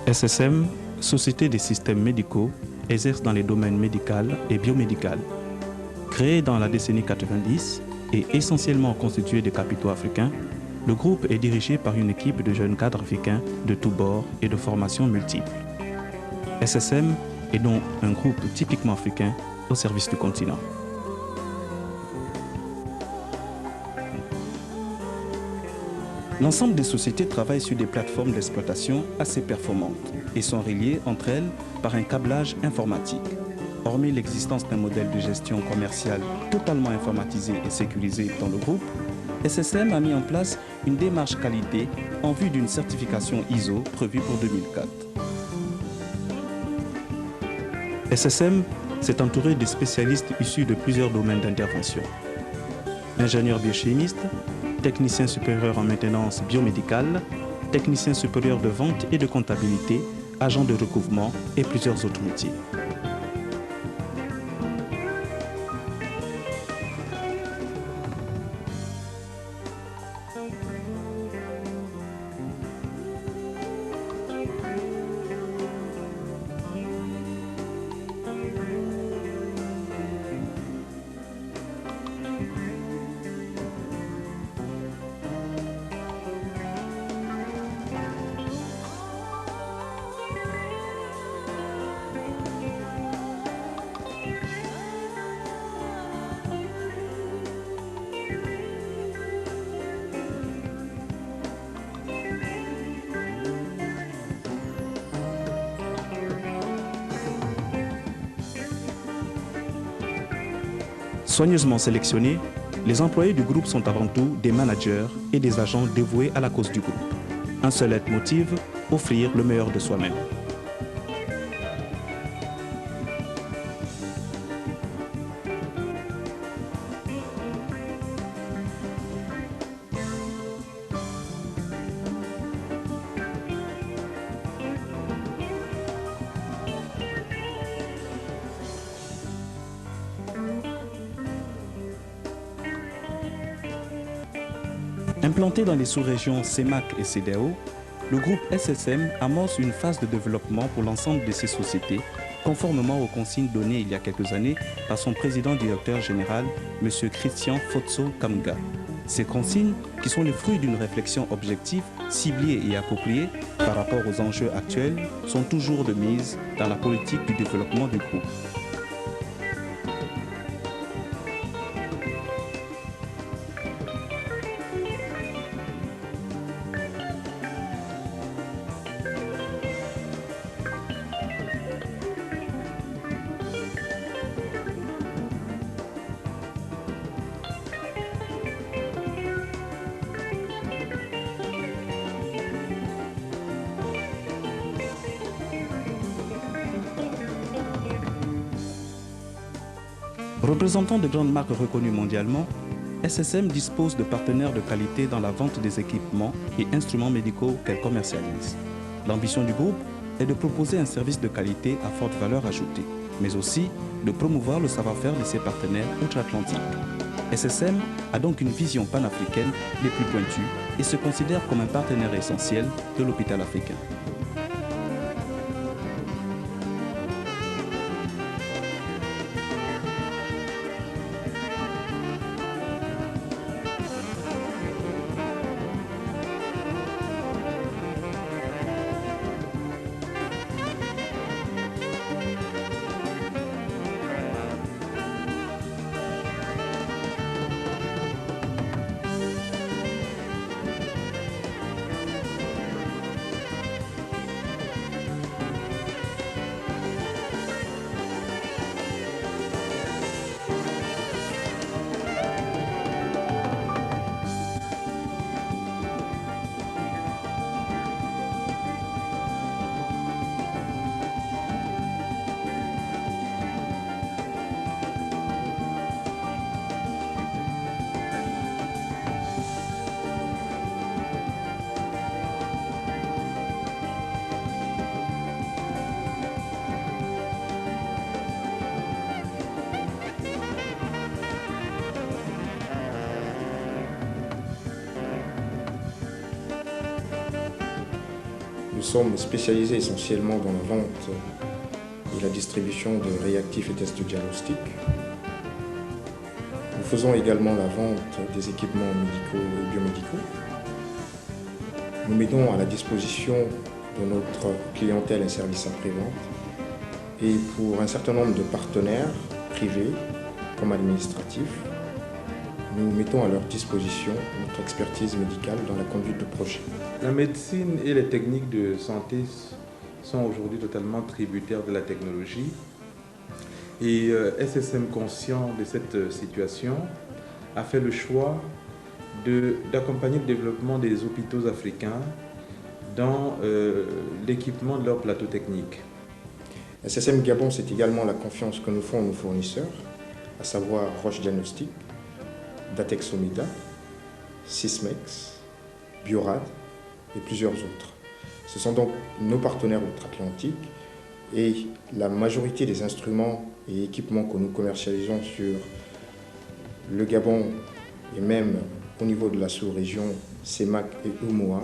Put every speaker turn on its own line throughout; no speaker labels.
SSM, Société des systèmes médicaux, exerce dans les domaines médical et biomédical. Créé dans la décennie 90 et essentiellement constitué de capitaux africains, le groupe est dirigé par une équipe de jeunes cadres africains de tous bords et de formations multiples. SSM est donc un groupe typiquement africain au service du continent. L'ensemble des sociétés travaillent sur des plateformes d'exploitation assez performantes et sont reliées entre elles par un câblage informatique. Hormis l'existence d'un modèle de gestion commerciale totalement informatisé et sécurisé dans le groupe, SSM a mis en place une démarche qualité en vue d'une certification ISO prévue pour 2004. SSM s'est entouré de spécialistes issus de plusieurs domaines d'intervention. Ingénieurs biochimistes, technicien supérieur en maintenance biomédicale, technicien supérieur de vente et de comptabilité, agent de recouvrement et plusieurs autres métiers. Soigneusement sélectionnés, les employés du groupe sont avant tout des managers et des agents dévoués à la cause du groupe. Un seul leitmotiv, offrir le meilleur de soi-même. Implanté dans les sous-régions CEMAC et CEDEAO, le groupe SSM amorce une phase de développement pour l'ensemble de ses sociétés, conformément aux consignes données il y a quelques années par son président-directeur général, M. Christian Fotso Kamga. Ces consignes, qui sont le fruit d'une réflexion objective, ciblée et appropriée par rapport aux enjeux actuels, sont toujours de mise dans la politique du développement du groupe. Représentant de grandes marques reconnues mondialement, SSM dispose de partenaires de qualité dans la vente des équipements et instruments médicaux qu'elle commercialise. L'ambition du groupe est de proposer un service de qualité à forte valeur ajoutée, mais aussi de promouvoir le savoir-faire de ses partenaires outre-Atlantique. SSM a donc une vision panafricaine des plus pointues et se considère comme un partenaire essentiel de l'hôpital africain.
sommes spécialisés essentiellement dans la vente et la distribution de réactifs et tests diagnostiques. Nous faisons également la vente des équipements médicaux et biomédicaux. Nous mettons à la disposition de notre clientèle un service après-vente. Et pour un certain nombre de partenaires privés comme administratifs, nous mettons à leur disposition notre expertise médicale dans la conduite de projets.
La médecine et les techniques de santé sont aujourd'hui totalement tributaires de la technologie. Et SSM, conscient de cette situation, a fait le choix d'accompagner le développement des hôpitaux africains dans l'équipement de leurs plateaux techniques.
SSM Gabon, c'est également la confiance que nous font nos fournisseurs, à savoir Roche Diagnostic, Datexomida, Sysmex, Biorad et plusieurs autres. Ce sont donc nos partenaires outre-Atlantique et la majorité des instruments et équipements que nous commercialisons sur le Gabon et même au niveau de la sous-région CEMAC et UMOA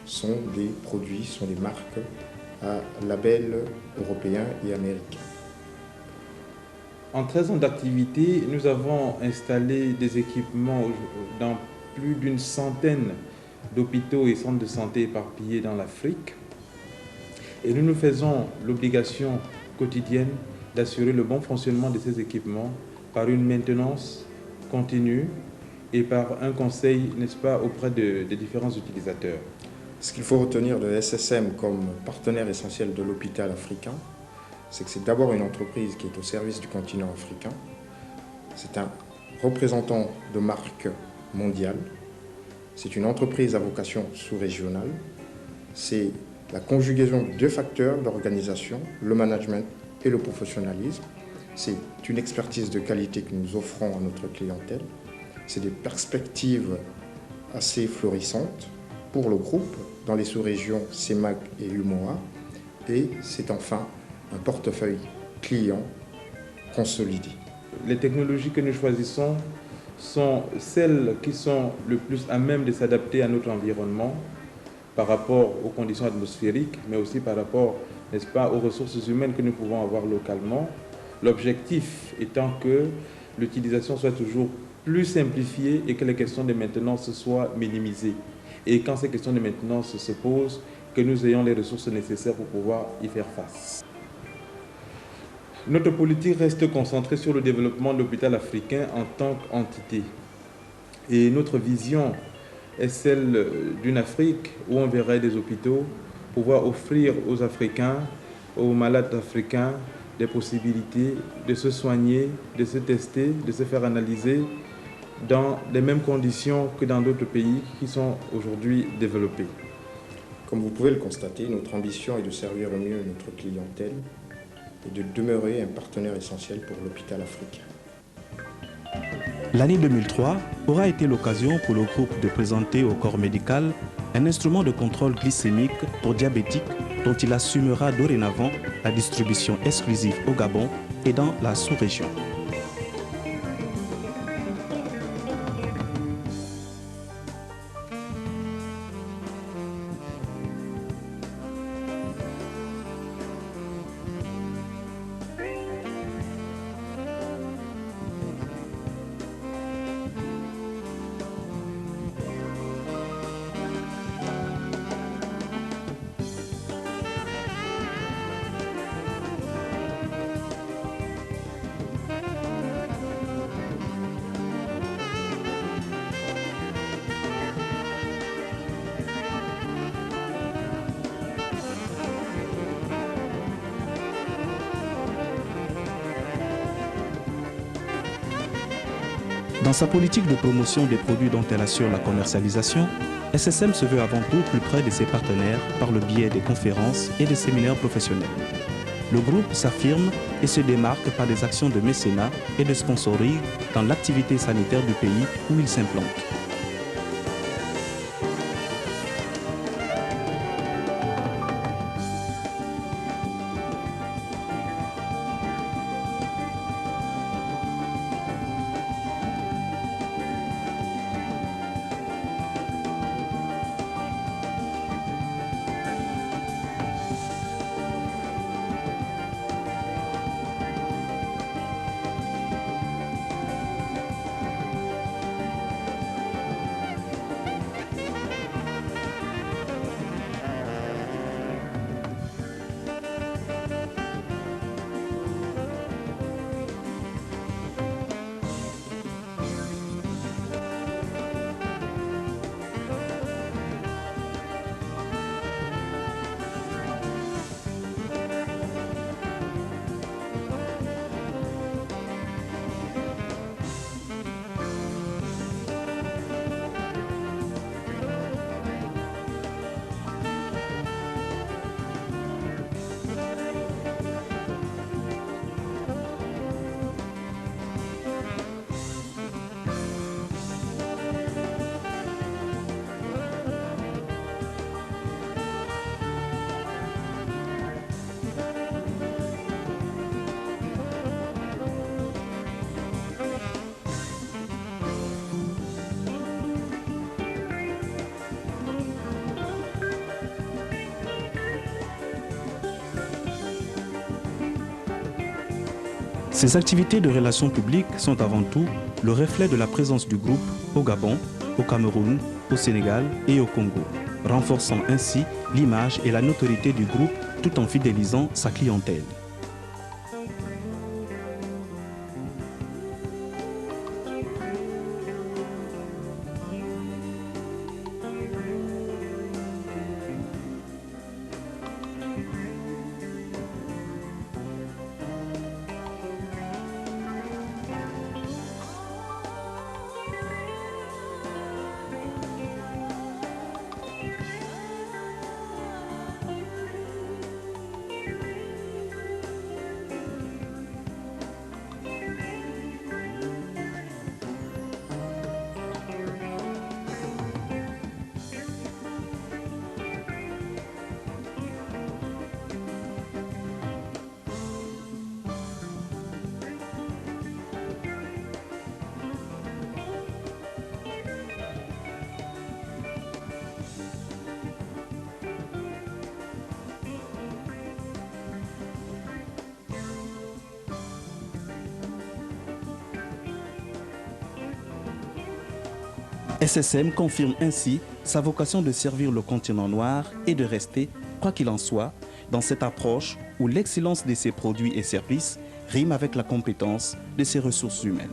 sont des produits, sont des marques à label européen et américain.
En 13 ans d'activité, nous avons installé des équipements dans plus d'une centaine d'hôpitaux et centres de santé éparpillés dans l'Afrique. Et nous nous faisons l'obligation quotidienne d'assurer le bon fonctionnement de ces équipements par une maintenance continue et par un conseil, n'est-ce pas, auprès des différents utilisateurs.
Ce qu'il faut retenir de SSM comme partenaire essentiel de l'hôpital africain, c'est que c'est d'abord une entreprise qui est au service du continent africain. C'est un représentant de marque mondiale. C'est une entreprise à vocation sous-régionale. C'est la conjugaison de deux facteurs d'organisation, le management et le professionnalisme. C'est une expertise de qualité que nous offrons à notre clientèle. C'est des perspectives assez florissantes pour le groupe dans les sous-régions CEMAC et UMOA. Et c'est enfin un portefeuille client consolidé.
Les technologies que nous choisissons sont celles qui sont le plus à même de s'adapter à notre environnement par rapport aux conditions atmosphériques, mais aussi par rapport, n'est-ce pas, aux ressources humaines que nous pouvons avoir localement. L'objectif étant que l'utilisation soit toujours plus simplifiée et que les questions de maintenance soient minimisées. Et quand ces questions de maintenance se posent, que nous ayons les ressources nécessaires pour pouvoir y faire face. Notre politique reste concentrée sur le développement de l'hôpital africain en tant qu'entité. Et notre vision est celle d'une Afrique où on verrait des hôpitaux pouvoir offrir aux Africains, aux malades africains, des possibilités de se soigner, de se tester, de se faire analyser dans les mêmes conditions que dans d'autres pays qui sont aujourd'hui développés.
Comme vous pouvez le constater, notre ambition est de servir au mieux notre clientèle et de demeurer un partenaire essentiel pour l'hôpital africain.
L'année 2003 aura été l'occasion pour le groupe de présenter au corps médical un instrument de contrôle glycémique pour diabétiques dont il assumera dorénavant la distribution exclusive au Gabon et dans la sous-région. Dans sa politique de promotion des produits dont elle assure la commercialisation, SSM se veut avant tout plus près de ses partenaires par le biais des conférences et des séminaires professionnels. Le groupe s'affirme et se démarque par des actions de mécénat et de sponsoring dans l'activité sanitaire du pays où il s'implante. Ces activités de relations publiques sont avant tout le reflet de la présence du groupe au Gabon, au Cameroun, au Sénégal et au Congo, renforçant ainsi l'image et la notoriété du groupe tout en fidélisant sa clientèle. SSM confirme ainsi sa vocation de servir le continent noir et de rester, quoi qu'il en soit, dans cette approche où l'excellence de ses produits et services rime avec la compétence de ses ressources humaines.